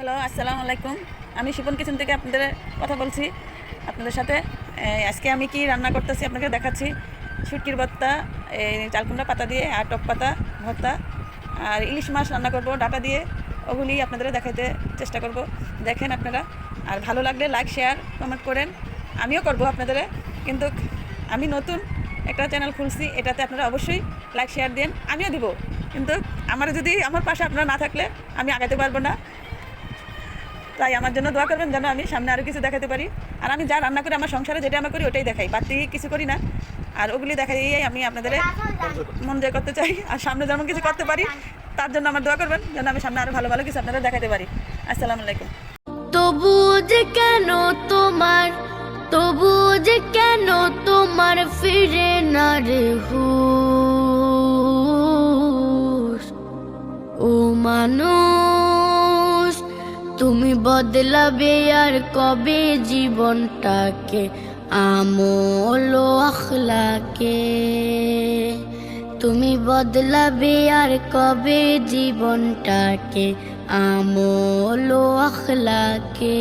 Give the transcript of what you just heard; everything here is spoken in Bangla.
হ্যালো, আসসালামু আলাইকুম। আমি শিপন কিচেন থেকে আপনাদের কথা বলছি আপনাদের সাথে। আজকে আমি কি রান্না করতেছি আপনাকে দেখাচ্ছি। শুটকির ভর্তা, চালকুমড়া পাতা দিয়ে আর টক পাতা ভর্তা, আর ইলিশ মাছ রান্না করব ডাটা দিয়ে। ওগুলি আপনাদের দেখাইতে চেষ্টা করব, দেখেন আপনারা। আর ভালো লাগলে লাইক শেয়ার কমেন্ট করেন। আমিও করব আপনাদের, কিন্তু আমি নতুন একটা চ্যানেল খুলছি, এটাতে আপনারা অবশ্যই লাইক শেয়ার দেন, আমিও দিব। কিন্তু আমার পাশে আপনারা না থাকলে আমি আগাতে পারবো না। তাই আমার জন্য দোয়া করবেন যেন আমি সামনে আরও কিছু দেখাতে পারি। আর আমি যা রান্না করি আমার সংসারে যেটা আমরা করি ওটাই দেখাই, বাড়তি কিছু করি না। আর ওগুলি দেখাইয়েই আমি আপনাদের মন জয় করতে চাই। আর সামনে যেমন কিছু করতে পারি তার জন্য আমার দোয়া করবেন যেন আমি সামনে আরও ভালো ভালো কিছু আপনাদের দেখাতে পারি। আসসালামু আলাইকুম। তবু যে কেন তোমার ফিরে না রে হুশ, ও মানুষ তুমি বদলাবে আর কবে জীবনটাকে, আমল ও আখলাকে। তুমি বদলাবে আর কবে জীবনটাকে, আমল ও আখলাকে।